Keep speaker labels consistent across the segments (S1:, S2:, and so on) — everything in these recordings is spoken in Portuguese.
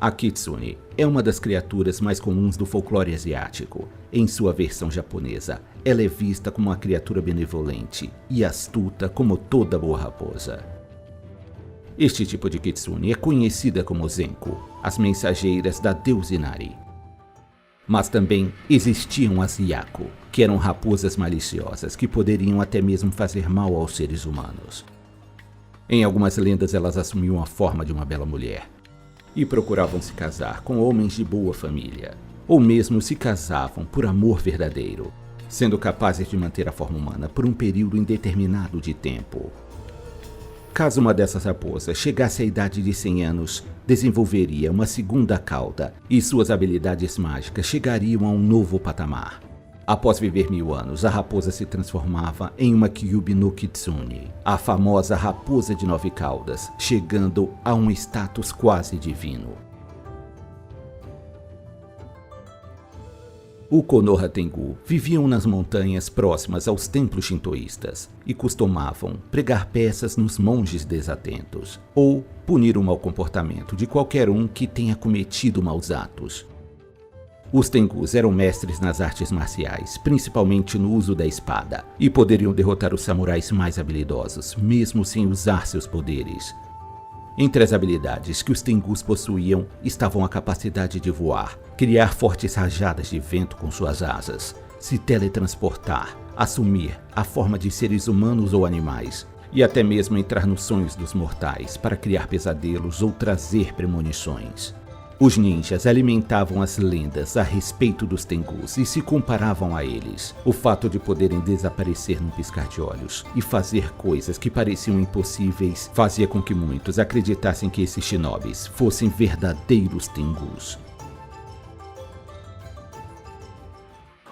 S1: A kitsune é uma das criaturas mais comuns do folclore asiático. Em sua versão japonesa, ela é vista como uma criatura benevolente e astuta como toda boa raposa. Este tipo de kitsune é conhecida como Zenko, as mensageiras da deusa Inari. Mas também existiam as Yako, que eram raposas maliciosas que poderiam até mesmo fazer mal aos seres humanos. Em algumas lendas elas assumiam a forma de uma bela mulher e procuravam se casar com homens de boa família, ou mesmo se casavam por amor verdadeiro, sendo capazes de manter a forma humana por um período indeterminado de tempo. Caso uma dessas raposas chegasse à idade de 100 anos, desenvolveria uma segunda cauda e suas habilidades mágicas chegariam a um novo patamar. Após viver 1000 anos, a raposa se transformava em uma Kyubi no Kitsune, a famosa raposa de 9 caudas, chegando a um status quase divino. O Konoha Tengu viviam nas montanhas próximas aos templos shintoístas e costumavam pregar peças nos monges desatentos ou punir o mau comportamento de qualquer um que tenha cometido maus atos. Os Tengus eram mestres nas artes marciais, principalmente no uso da espada, e poderiam derrotar os samurais mais habilidosos, mesmo sem usar seus poderes. Entre as habilidades que os Tengus possuíam estavam a capacidade de voar, criar fortes rajadas de vento com suas asas, se teletransportar, assumir a forma de seres humanos ou animais, e até mesmo entrar nos sonhos dos mortais para criar pesadelos ou trazer premonições. Os ninjas alimentavam as lendas a respeito dos Tengus e se comparavam a eles. O fato de poderem desaparecer num piscar de olhos e fazer coisas que pareciam impossíveis fazia com que muitos acreditassem que esses shinobis fossem verdadeiros Tengus.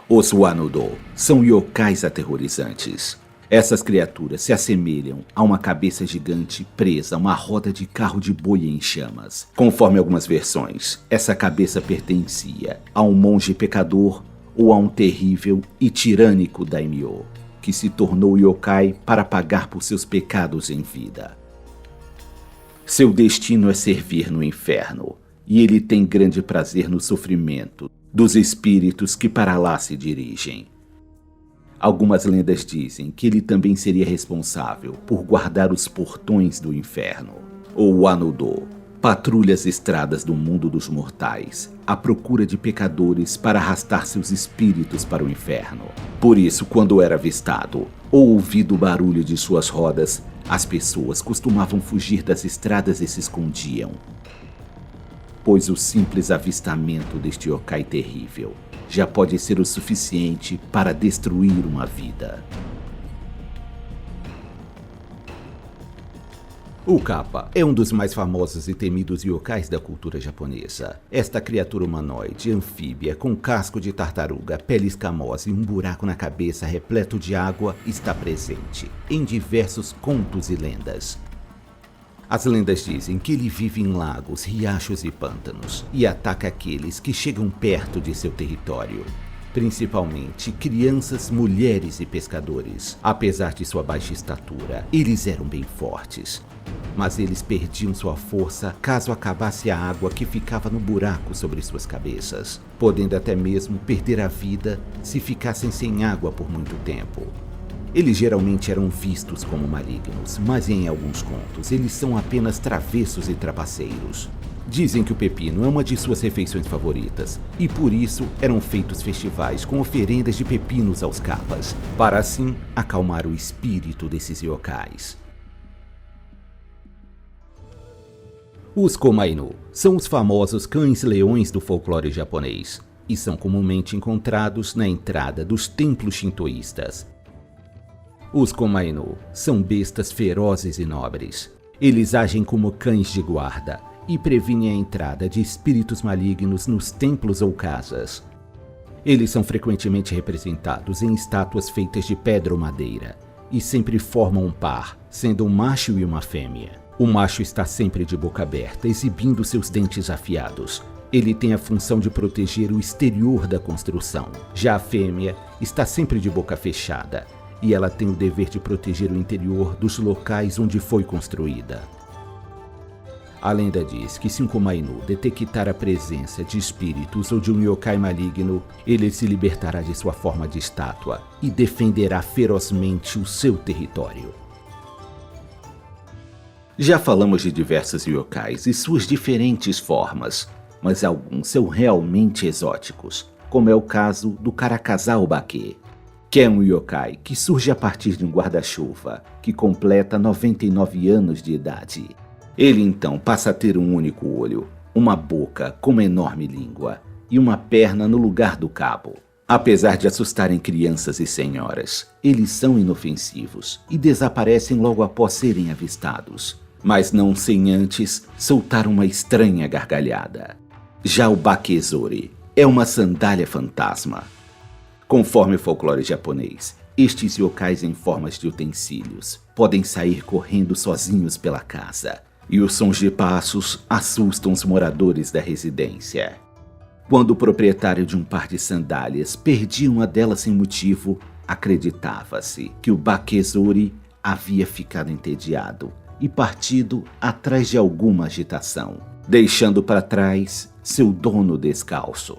S1: Os Wanudo são yokais aterrorizantes. Essas criaturas se assemelham a uma cabeça gigante presa a uma roda de carro de boi em chamas. Conforme algumas versões, essa cabeça pertencia a um monge pecador ou a um terrível e tirânico daimyo, que se tornou yokai para pagar por seus pecados em vida. Seu destino é servir no inferno, e ele tem grande prazer no sofrimento dos espíritos que para lá se dirigem. Algumas lendas dizem que ele também seria responsável por guardar os portões do inferno. O Wanudo patrulha as estradas do mundo dos mortais, à procura de pecadores para arrastar seus espíritos para o inferno. Por isso, quando era avistado ou ouvido o barulho de suas rodas, as pessoas costumavam fugir das estradas e se escondiam, pois o simples avistamento deste yokai terrível já pode ser o suficiente para destruir uma vida. O Kappa é um dos mais famosos e temidos yokais da cultura japonesa. Esta criatura humanoide, anfíbia, com casco de tartaruga, pele escamosa e um buraco na cabeça repleto de água, está presente em diversos contos e lendas. As lendas dizem que ele vive em lagos, riachos e pântanos e ataca aqueles que chegam perto de seu território, principalmente crianças, mulheres e pescadores. Apesar de sua baixa estatura, eles eram bem fortes, mas eles perdiam sua força caso acabasse a água que ficava no buraco sobre suas cabeças, podendo até mesmo perder a vida se ficassem sem água por muito tempo. Eles geralmente eram vistos como malignos, mas em alguns contos eles são apenas travessos e trapaceiros. Dizem que o pepino é uma de suas refeições favoritas, e por isso eram feitos festivais com oferendas de pepinos aos Kappas, para assim acalmar o espírito desses yokais. Os Komainu são os famosos cães-leões do folclore japonês, e são comumente encontrados na entrada dos templos shintoístas. Os Komainu são bestas ferozes e nobres. Eles agem como cães de guarda e previnem a entrada de espíritos malignos nos templos ou casas. Eles são frequentemente representados em estátuas feitas de pedra ou madeira e sempre formam um par, sendo um macho e uma fêmea. O macho está sempre de boca aberta, exibindo seus dentes afiados. Ele tem a função de proteger o exterior da construção. Já a fêmea está sempre de boca fechada, e ela tem o dever de proteger o interior dos locais onde foi construída. A lenda diz que se um Kumainu detectar a presença de espíritos ou de um yokai maligno, ele se libertará de sua forma de estátua e defenderá ferozmente o seu território. Já falamos de diversos yokais e suas diferentes formas, mas alguns são realmente exóticos, como é o caso do Karakazao-Bake, que é um yokai que surge a partir de um guarda-chuva que completa 99 anos de idade. Ele então passa a ter um único olho, uma boca com uma enorme língua e uma perna no lugar do cabo. Apesar de assustarem crianças e senhoras, eles são inofensivos e desaparecem logo após serem avistados, mas não sem antes soltar uma estranha gargalhada. Já o Bakezori é uma sandália fantasma. Conforme o folclore japonês, estes yokais em formas de utensílios podem sair correndo sozinhos pela casa, e os sons de passos assustam os moradores da residência. Quando o proprietário de um par de sandálias perdia uma delas sem motivo, acreditava-se que o Bakezori havia ficado entediado e partido atrás de alguma agitação, deixando para trás seu dono descalço.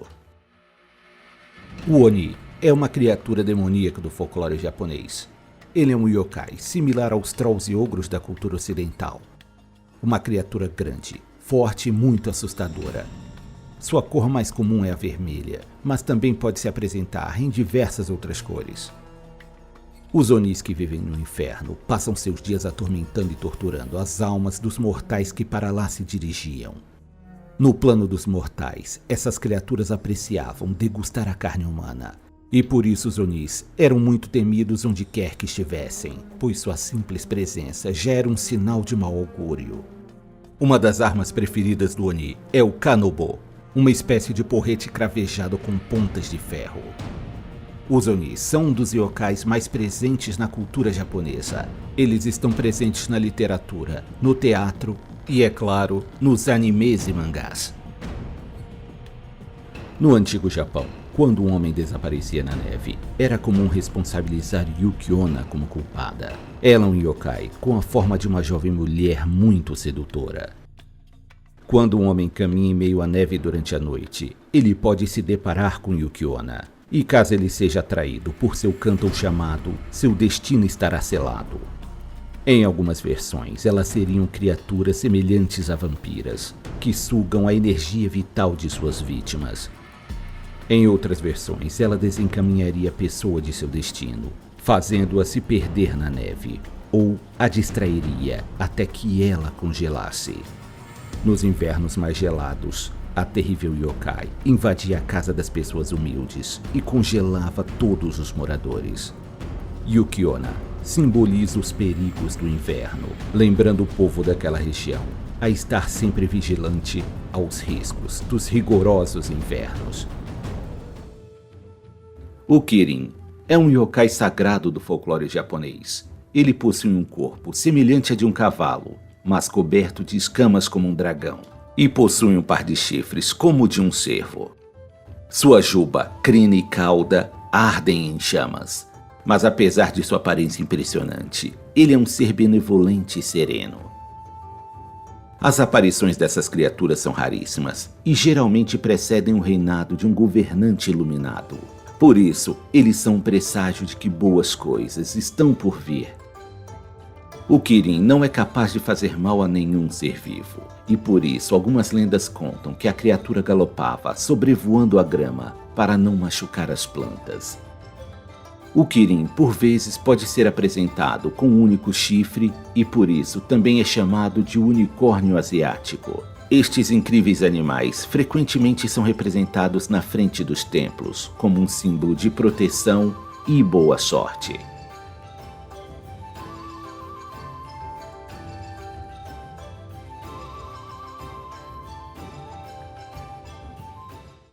S1: O Oni é uma criatura demoníaca do folclore japonês. Ele é um yokai similar aos trolls e ogros da cultura ocidental. Uma criatura grande, forte e muito assustadora. Sua cor mais comum é a vermelha, mas também pode se apresentar em diversas outras cores. Os Onis que vivem no inferno passam seus dias atormentando e torturando as almas dos mortais que para lá se dirigiam. No plano dos mortais, essas criaturas apreciavam degustar a carne humana, e por isso os Onis eram muito temidos onde quer que estivessem, pois sua simples presença já era um sinal de mau augúrio. Uma das armas preferidas do Oni é o Kanobo, uma espécie de porrete cravejado com pontas de ferro. Os Onis são um dos yokais mais presentes na cultura japonesa. Eles estão presentes na literatura, no teatro e, é claro, nos animes e mangás. No antigo Japão, quando um homem desaparecia na neve, era comum responsabilizar Yuki-onna como culpada. Ela é um yokai com a forma de uma jovem mulher muito sedutora. Quando um homem caminha em meio à neve durante a noite, ele pode se deparar com Yuki-onna. E caso ele seja atraído por seu canto ou chamado, seu destino estará selado. Em algumas versões, elas seriam criaturas semelhantes a vampiras, que sugam a energia vital de suas vítimas. Em outras versões, ela desencaminharia a pessoa de seu destino, fazendo-a se perder na neve, ou a distrairia até que ela congelasse. Nos invernos mais gelados, a terrível yokai invadia a casa das pessoas humildes e congelava todos os moradores. Yuki-onna simboliza os perigos do inverno, lembrando o povo daquela região a estar sempre vigilante aos riscos dos rigorosos invernos. O Kirin é um yokai sagrado do folclore japonês. Ele possui um corpo semelhante a de um cavalo, mas coberto de escamas como um dragão, e possui um par de chifres como o de um cervo. Sua juba, crina e cauda ardem em chamas, mas apesar de sua aparência impressionante, ele é um ser benevolente e sereno. As aparições dessas criaturas são raríssimas e geralmente precedem o reinado de um governante iluminado. Por isso, eles são um presságio de que boas coisas estão por vir. O Kirin não é capaz de fazer mal a nenhum ser vivo, e por isso algumas lendas contam que a criatura galopava sobrevoando a grama para não machucar as plantas. O Kirin, por vezes, pode ser apresentado com um único chifre e por isso também é chamado de unicórnio asiático. Estes incríveis animais frequentemente são representados na frente dos templos como um símbolo de proteção e boa sorte.